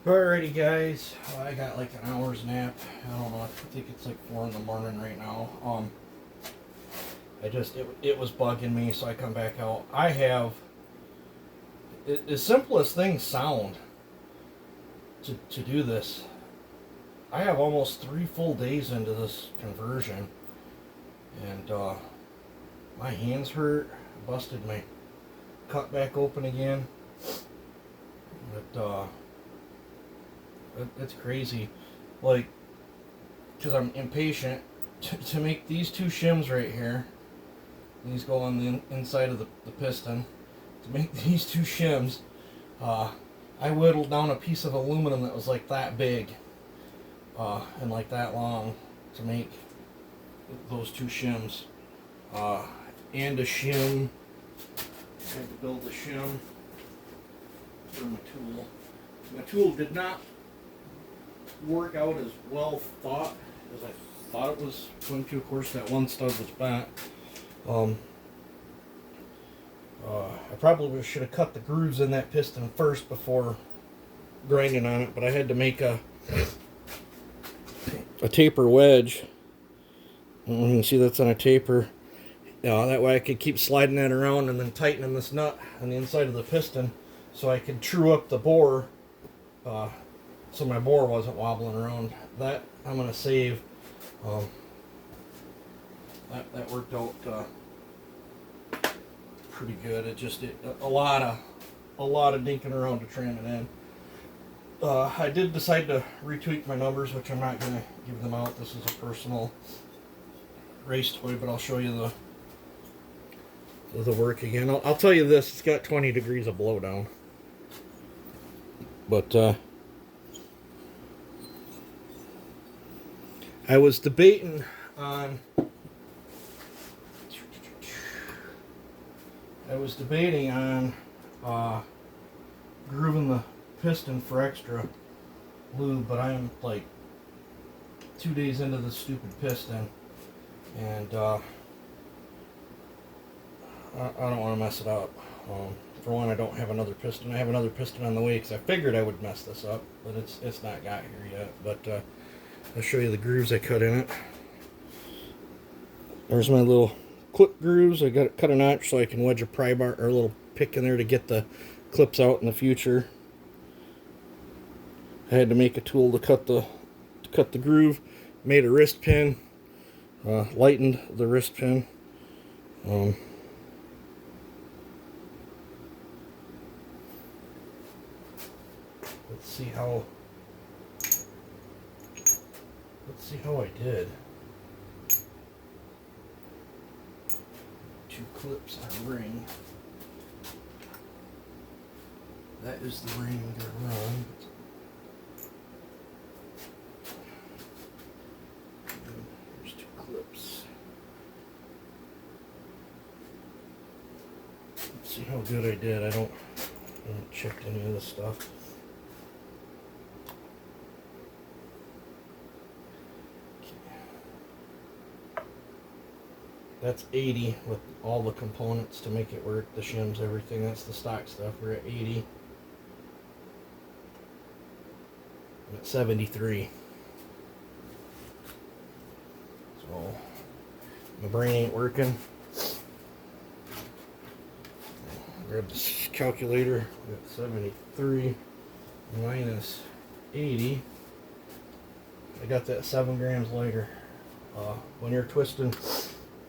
Alrighty guys, I got like an hour's nap. I don't know, I think it's like 4 in the morning right now. It was bugging me, so I come back out. I have, as simple as things sound to do this, I have almost 3 full days into this conversion, and my hands hurt. Busted my cut back open again. It's crazy, like, because I'm impatient to make these two shims right here. These go on the inside of the piston. To make these two shims, I whittled down a piece of aluminum that was like that big and like that long to make those two shims. And a shim. I had to build the shim for my tool. My tool did not work out as well thought as I thought it was going to. Of course, that one stud was bent. I probably should have cut the grooves in that piston first before grinding on it, but I had to make a taper wedge. You can see that's on a taper. That way I could keep sliding that around and then tightening this nut on the inside of the piston so I could true up the bore so my bore wasn't wobbling around. That I'm going to save. That worked out pretty good. A lot of dinking around to trim it in. I did decide to retweak my numbers, which I'm not going to give them out. This is a personal race toy, but I'll show you the work again. I'll tell you this, it's got 20 degrees of blowdown. But I was debating on grooving the piston for extra lube, but I'm like 2 days into this stupid piston, and I don't want to mess it up. For one, I don't have another piston. I have another piston on the way because I figured I would mess this up, but it's not got here yet. But I'll show you the grooves I cut in it. There's my little clip grooves. I got cut a notch so I can wedge a pry bar or a little pick in there to get the clips out in the future. I had to make a tool to cut the groove. Made a wrist pin. Lightened the wrist pin. Let's see how I did. 2 clips on a ring. That is the ring I'm gonna run. There's 2 clips. Let's see how good I did. I haven't checked any of this stuff. That's 80 with all the components to make it work, the shims, everything. That's the stock stuff. We're at 80. I'm at 73. So my brain ain't working. Grab this calculator. We're at 73 minus 80. I got that 7 grams lighter. When you're twisting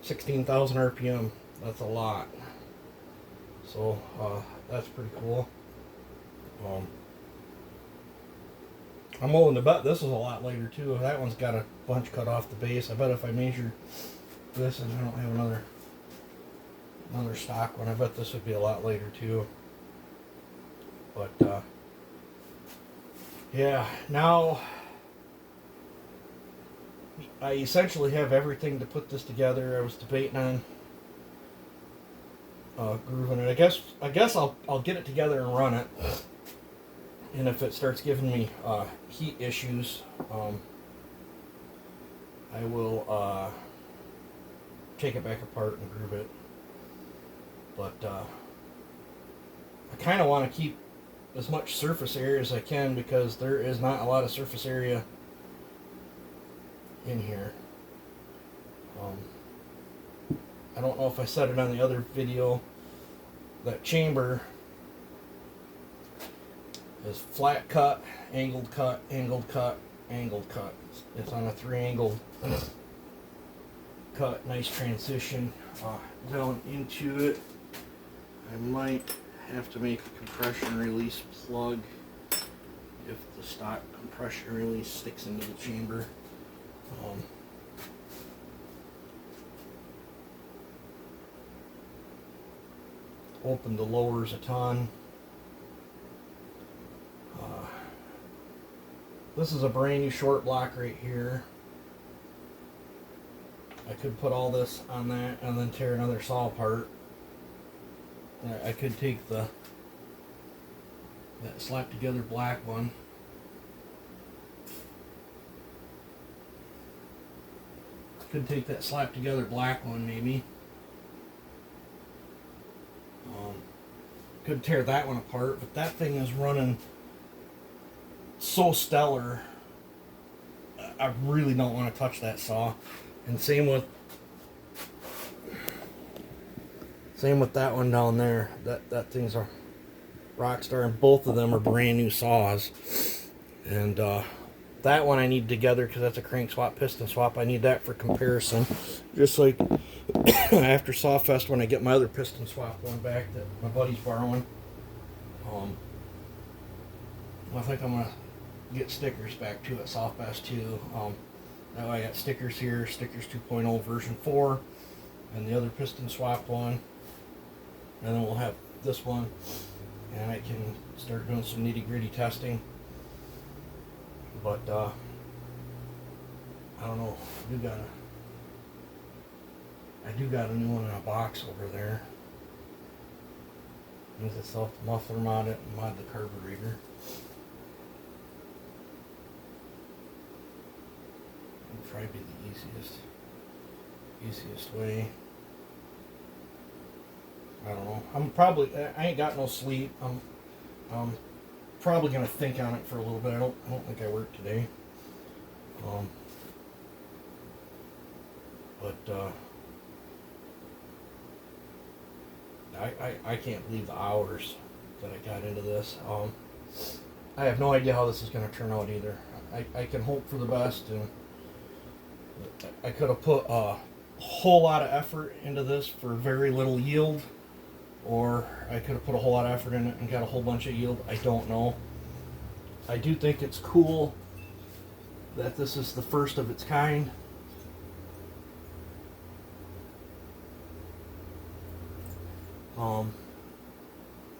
16,000 RPM, that's a lot. So that's pretty cool. I'm willing to bet this is a lot later too. That one's got a bunch cut off the base. I bet if I measured this, and I don't have another stock one, I bet this would be a lot later too. But yeah, now I essentially have everything to put this together. I was debating on grooving it. I guess I'll get it together and run it. And if it starts giving me heat issues, I will take it back apart and groove it. But I kind of want to keep as much surface area as I can, because there is not a lot of surface area in here. I don't know if I said it on the other video, that chamber is flat cut, angled cut, angled cut, angled cut. It's on a 3-angled cut. Nice transition down into it. I might have to make a compression release plug if the stock compression release sticks into the chamber. Opened the lowers a ton. This is a brand new short block right here. I could put all this on that and then tear another saw apart. I could take that slap together black one. Could take that slap together black one maybe. Could tear that one apart, but that thing is running so stellar. I really don't want to touch that saw. And same with that one down there. That thing's a rock star, and both of them are brand new saws. And that one I need together because that's a crank swap, piston swap. I need that for comparison. Just like after Sawfest, when I get my other piston swap one back that my buddy's borrowing, I think I'm gonna get stickers back too at Sawfest too. Now I got stickers here, stickers 2.0 version 4, and the other piston swap one, and then we'll have this one, and I can start doing some nitty-gritty testing. But I don't know. I do got a new one in a box over there. Use a self-muffler mod it and mod the carburetor. It'll probably be the easiest way. I don't know. I ain't got no sleep. I'm probably gonna think on it for a little bit. I don't think I work today. But I can't believe the hours that I got into this. I have no idea how this is going to turn out either. I can hope for the best, and I could have put a whole lot of effort into this for very little yield, or I could have put a whole lot of effort in it and got a whole bunch of yield. I don't know. I do think it's cool that this is the first of its kind.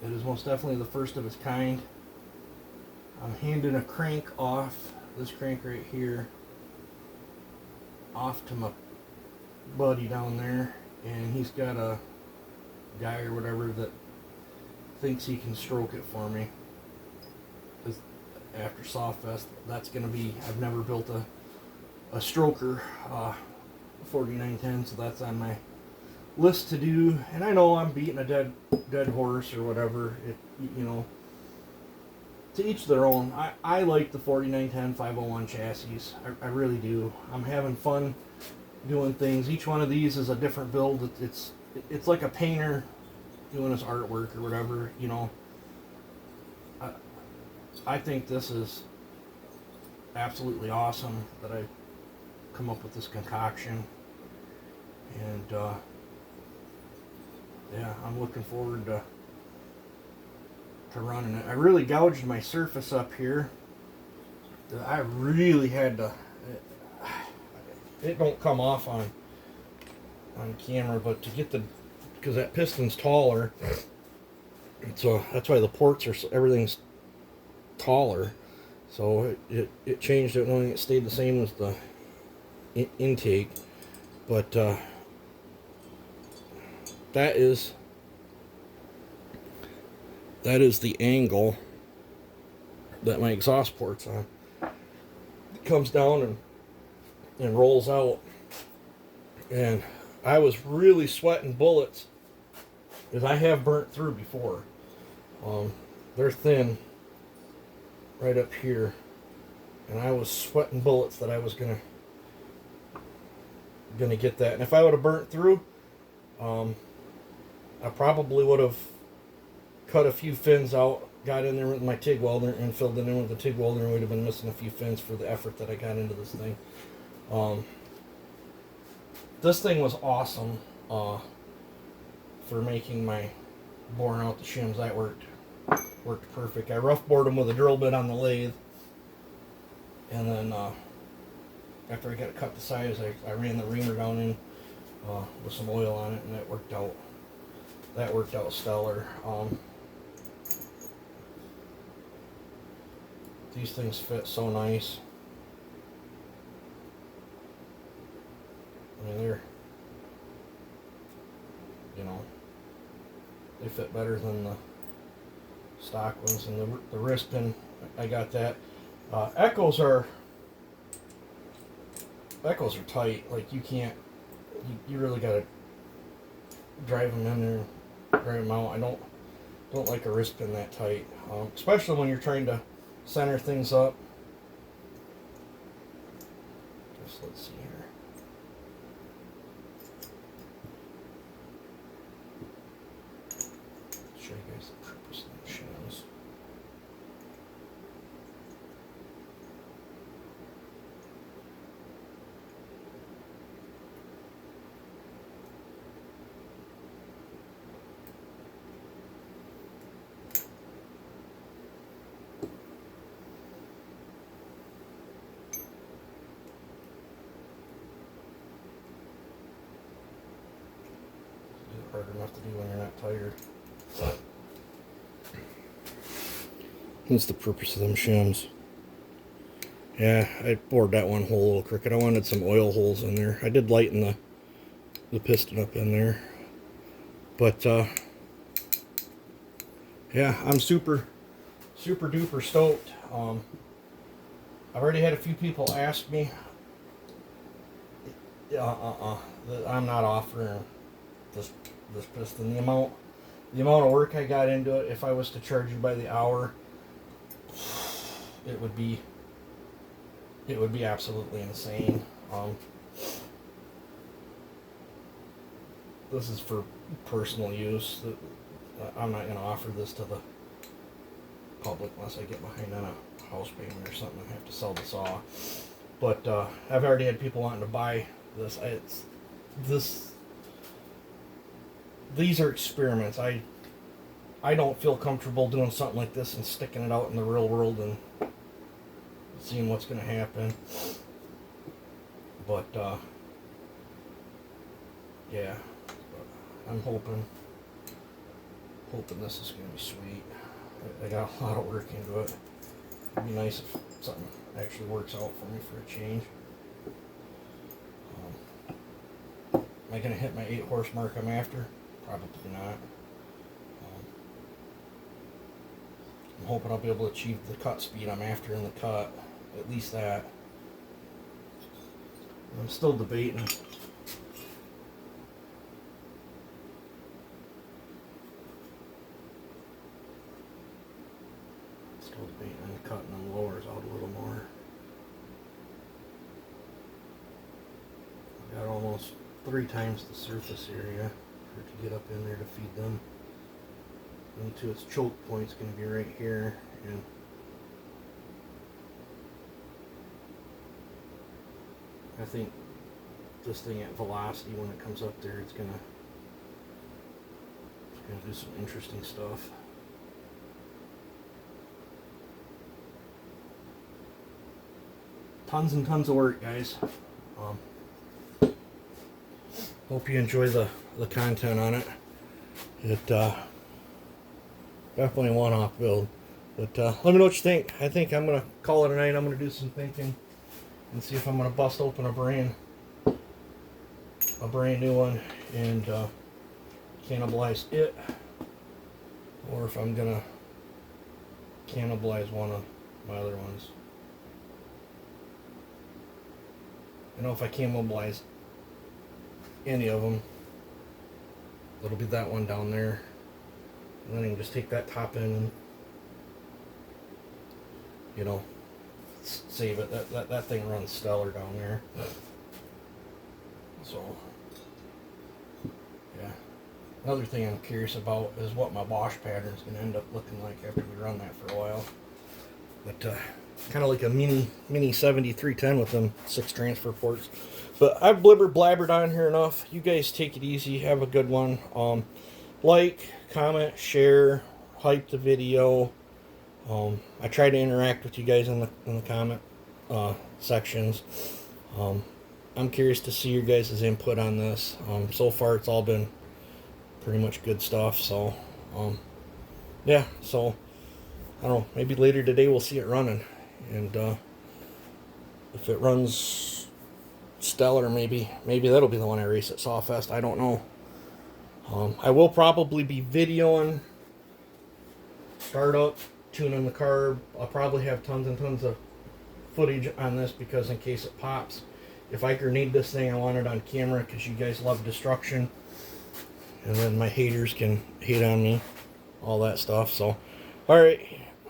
It is most definitely the first of its kind. I'm handing a crank off, this crank right here, off to my buddy down there, and he's got a guy or whatever that thinks he can stroke it for me. After Sawfest, that's going to be, I've never built a stroker 4910, so that's on my list to do. And I know I'm beating a dead horse or whatever. You know, to each their own. I like the 4910 501 chassis. I really do. I'm having fun doing things. Each one of these is a different build. It's like a painter doing his artwork or whatever, you know. I think this is absolutely awesome that I come up with this concoction. And yeah, I'm looking forward to running it. I really gouged my surface up here. I really had to. It don't come off on camera, but to get because that piston's taller, so that's why the ports are everything's taller. So it changed it. Only it stayed the same as the intake, but that is the angle that my exhaust port's on. It comes down and rolls out, and I was really sweating bullets because I have burnt through before. They're thin. right up here, and I was sweating bullets that I was gonna get that. And if I would have burnt through, I probably would have cut a few fins out, got in there with my TIG welder, and filled it in with the TIG welder, and we'd have been missing a few fins for the effort that I got into this thing. This thing was awesome for making my boring out the shims. That worked perfect. I rough bored them with a drill bit on the lathe, and then after I got it cut to size, I ran the reamer down in with some oil on it, and that worked out. That worked out stellar. These things fit so nice. I mean, they're, you know, they fit better than the stock ones. And the wrist pin, I got that. Echoes are tight. Like, you can't, you really gotta drive them in there, drive them out. I don't like a wrist pin that tight, especially when you're trying to center things up. Just let's see here. Show you guys the purpose of the shims. Hard enough to do when you're not tired. That's the purpose of them shims. Yeah, I bored that one hole a little crooked. I wanted some oil holes in there. I did lighten the piston up in there. But yeah, I'm super duper stoked. I've already had a few people ask me. I'm not offering this piston. The amount of work I got into it, if I was to charge you by the hour, it would be absolutely insane. This is for personal use. I'm not going to offer this to the public unless I get behind on a house payment or something and have to sell the saw. But I've already had people wanting to buy this. These are experiments. I don't feel comfortable doing something like this and sticking it out in the real world and seeing what's going to happen. But yeah, I'm hoping this is going to be sweet. I got a lot of work into it. It'd be nice if something actually works out for me for a change. Am I going to hit my 8 horse mark I'm after? Probably not. I'm hoping I'll be able to achieve the cut speed I'm after in the cut. At least that. I'm still debating. Still debating on cutting them lowers out a little more. I've got almost 3 times the surface area for it to get up in there to feed them. Into its choke point's going to be right here, and I think this thing at velocity, when it comes up there, it's gonna do some interesting stuff. Tons and tons of work, guys. Hope you enjoy the content on it. It definitely a one-off build. But let me know what you think. I think I'm gonna call it a night. I'm gonna do some thinking and see if I'm gonna bust open a brand new one and cannibalize it, or if I'm gonna cannibalize one of my other ones. I know if I cannibalize any of them, it'll be that one down there, and then I can just take that top end and, you know, save it. That thing runs stellar down there. So, yeah. Another thing I'm curious about is what my wash pattern is going to end up looking like after we run that for a while. But kind of like a mini 7310 with them 6 transfer ports. But I've blabbered on here enough. You guys take it easy. Have a good one. Like, comment, share, hype the video. I try to interact with you guys in the comment sections. I'm curious to see your guys' input on this. So far, it's all been pretty much good stuff. So, yeah. So, I don't know. Maybe later today we'll see it running, and if it runs stellar, maybe that'll be the one I race at Sawfest. I don't know. I will probably be videoing startup, tuning the carb. I'll probably have tons and tons of footage on this because in case it pops. If I grenade this thing, I want it on camera because you guys love destruction. And then my haters can hate on me. All that stuff. So, alright.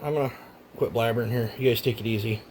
I'm going to quit blabbering here. You guys take it easy.